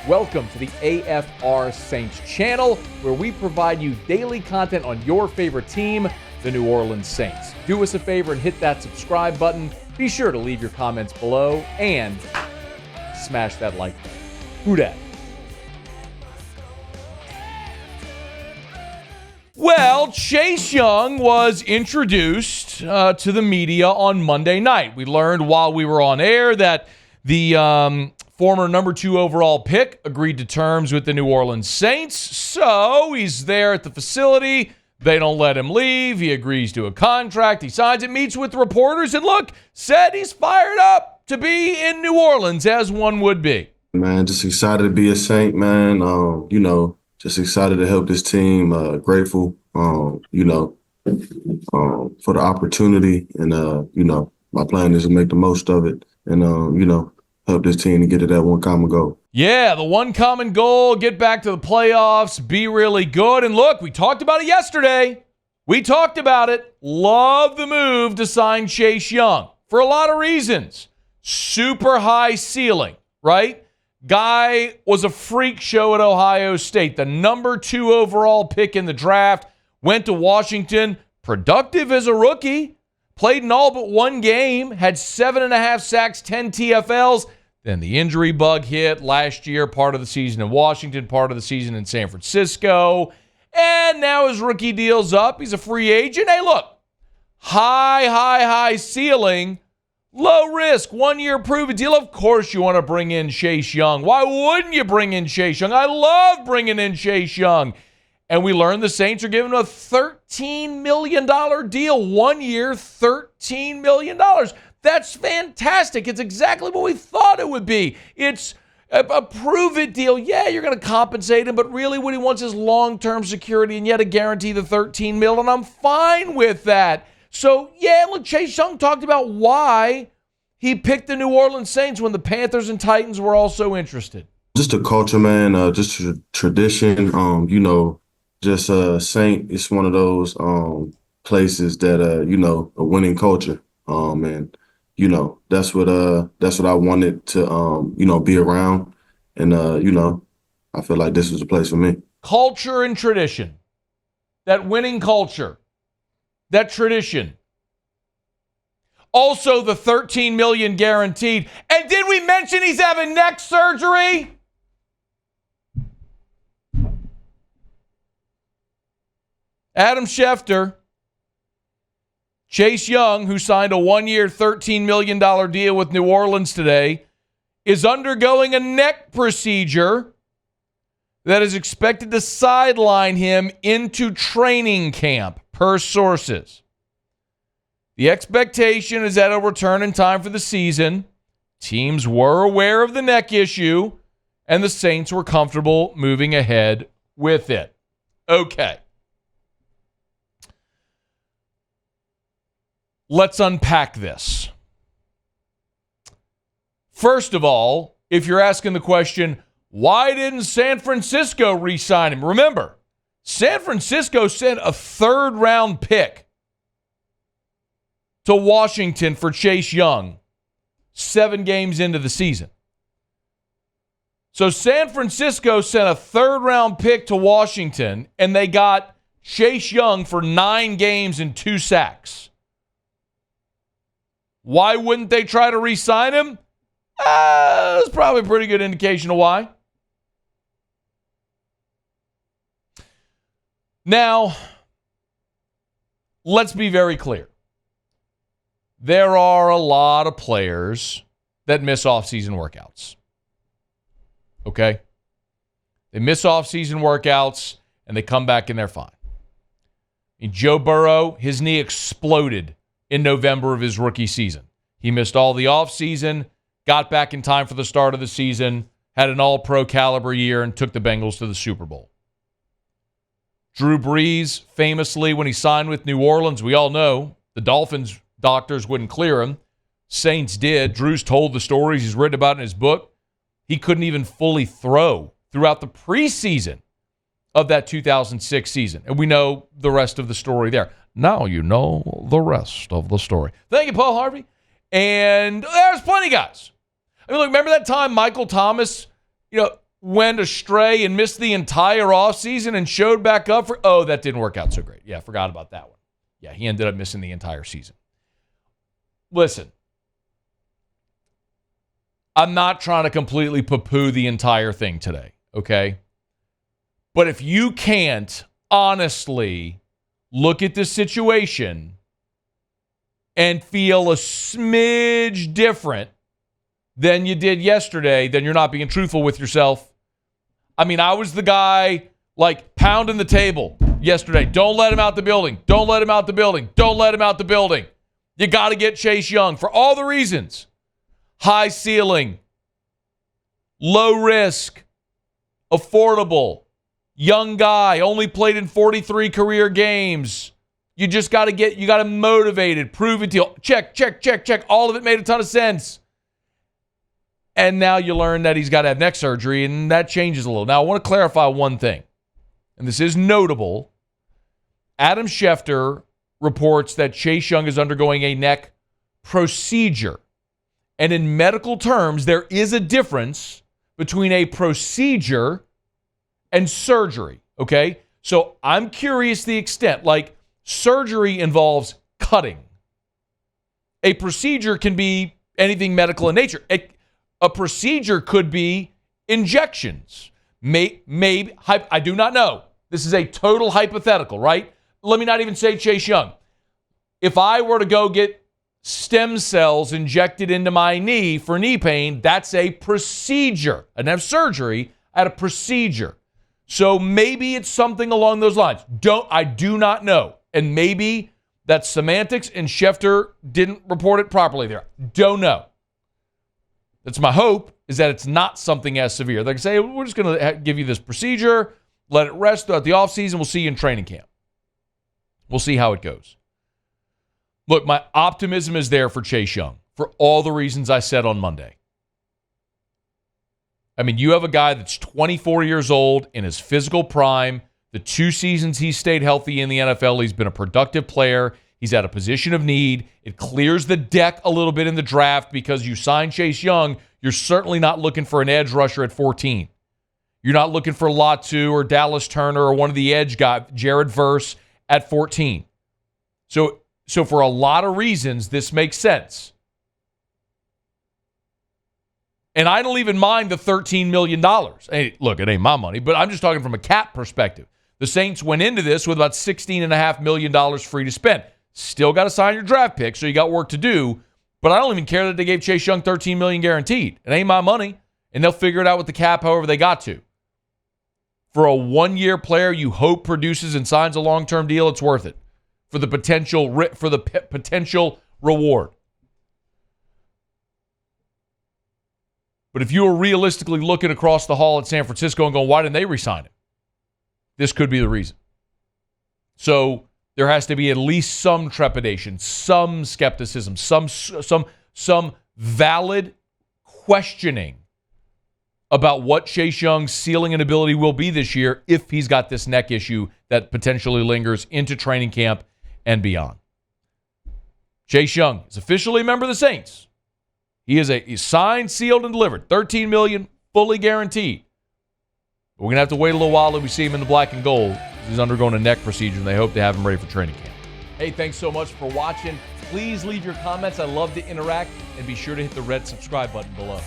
Welcome to the AFR Saints channel, where we provide you daily content on your favorite team, the New Orleans Saints. Do us a favor and hit that subscribe button. Be sure to leave your comments below and smash that like button. Who dat? Well, Chase Young was introduced to the media on Monday night. We learned while we were on air that the former number 2 overall pick agreed to terms with the New Orleans Saints. So he's there at the facility. They don't let him leave. He agrees to a contract. He signs it, meets with reporters, and look, said he's fired up to be in New Orleans, as one would be. Man, just excited to be a Saint, man. Just excited to help this team. Grateful, for the opportunity. And, my plan is to make the most of it and, help this team to get to that one common goal. Yeah, the one common goal, get back to the playoffs, be really good. And look, we talked about it yesterday. We talked about it. Love the move to sign Chase Young for a lot of reasons. Super high ceiling, right? Guy was a freak show at Ohio State. The number 2 overall pick in the draft. Went to Washington. Productive as a rookie. Played in all but one game. Had 7.5 sacks, 10 TFLs. Then the injury bug hit last year. Part of the season in Washington. Part of the season in San Francisco. And now his rookie deal's up. He's a free agent. Hey, look. High ceiling. Low risk, 1 year prove-it deal. Of course you want to bring in Chase Young. Why wouldn't you bring in Chase Young? I love bringing in Chase Young. And we learned the Saints are giving him a $13 million deal. 1 year, $13 million. That's fantastic. It's exactly what we thought it would be. It's a prove-it deal. Yeah, you're going to compensate him, but really what he wants is long-term security and yet a guarantee the $13 million, and I'm fine with that. So, yeah, look, Chase Young talked about why he picked the New Orleans Saints when the Panthers and Titans were also interested. Just a culture, man, just a tradition, Saint, it's one of those places that, a winning culture. That's what I wanted to, be around. And, I feel like this was a place for me. Culture and tradition. That winning culture. That tradition. Also, the $13 million guaranteed. And did we mention he's having neck surgery? Adam Schefter, Chase Young, who signed a 1 year, $13 million deal with New Orleans today, is undergoing a neck procedure that is expected to sideline him into training camp, per sources. The expectation is that he'll return in time for the season. Teams were aware of the neck issue, and the Saints were comfortable moving ahead with it. Okay. Let's unpack this. First of all, if you're asking the question, why didn't San Francisco re-sign him? Remember, San Francisco sent a 3rd-round pick to Washington for Chase Young 7 games into the season. So San Francisco sent a 3rd-round pick to Washington, and they got Chase Young for 9 games and 2 sacks. Why wouldn't they try to re-sign him? That's probably a pretty good indication of why. Now, let's be very clear. There are a lot of players that miss off-season workouts. Okay? They miss off-season workouts, and they come back and they're fine. I mean, Joe Burrow, his knee exploded in November of his rookie season. He missed all the offseason, got back in time for the start of the season, had an all-pro caliber year, and took the Bengals to the Super Bowl. Drew Brees, famously, when he signed with New Orleans, we all know the Dolphins doctors wouldn't clear him. Saints did. Drew's told the stories he's written about in his book. He couldn't even fully throw throughout the preseason of that 2006 season. And we know the rest of the story there. Now you know the rest of the story. Thank you, Paul Harvey. And there's plenty of guys. I mean, look, remember that time Michael Thomas, went astray and missed the entire offseason and showed back up for, oh, that didn't work out so great. Yeah, I forgot about that one. Yeah, he ended up missing the entire season. Listen, I'm not trying to completely poo-poo the entire thing today, okay? But if you can't honestly look at this situation and feel a smidge different than you did yesterday, then you're not being truthful with yourself. I mean, I was the guy like pounding the table yesterday. Don't let him out the building. Don't let him out the building. Don't let him out the building. You got to get Chase Young for all the reasons. High ceiling, low risk, affordable, young guy, only played in 43 career games. You just got to you got to motivate it, prove it to you. Check, check, check, check. All of it made a ton of sense. And now you learn that he's got to have neck surgery, and that changes a little. Now, I want to clarify one thing, and this is notable. Adam Schefter reports that Chase Young is undergoing a neck procedure. And in medical terms, there is a difference between a procedure and surgery, okay? So I'm curious the extent. Like, surgery involves cutting. A procedure can be anything medical in nature. A procedure could be injections. Maybe, I do not know. This is a total hypothetical, right? Let me not even say Chase Young. If I were to go get stem cells injected into my knee for knee pain, that's a procedure. I didn't have surgery, I had a procedure. So maybe it's something along those lines. I do not know. And maybe that's semantics and Schefter didn't report it properly there. Don't know. That's my hope, is that it's not something as severe. They can say, we're just going to give you this procedure, let it rest throughout the offseason. We'll see you in training camp. We'll see how it goes. Look, my optimism is there for Chase Young for all the reasons I said on Monday. I mean, you have a guy that's 24 years old in his physical prime. The 2 seasons he's stayed healthy in the NFL, he's been a productive player. He's at a position of need. It clears the deck a little bit in the draft because you sign Chase Young. You're certainly not looking for an edge rusher at 14. You're not looking for Latu or Dallas Turner or one of the edge guys, Jared Verse, at 14. So for a lot of reasons, this makes sense. And I don't even mind the $13 million. Hey, look, it ain't my money, but I'm just talking from a cap perspective. The Saints went into this with about $16.5 million free to spend. Still got to sign your draft pick, so you got work to do. But I don't even care that they gave Chase Young $13 million guaranteed. It ain't my money, and they'll figure it out with the cap however they got to. For a one-year player you hope produces and signs a long-term deal, it's worth it for the potential reward. But if you were realistically looking across the hall at San Francisco and going, why didn't they re-sign him? This could be the reason. So there has to be at least some trepidation, some skepticism, some valid questioning about what Chase Young's ceiling and ability will be this year if he's got this neck issue that potentially lingers into training camp and beyond. Chase Young is officially a member of the Saints. He's signed, sealed, and delivered. $13 million, fully guaranteed. We're going to have to wait a little while till we see him in the black and gold. He's undergoing a neck procedure, and they hope to have him ready for training camp. Hey, thanks so much for watching. Please leave your comments. I love to interact, and be sure to hit the red subscribe button below.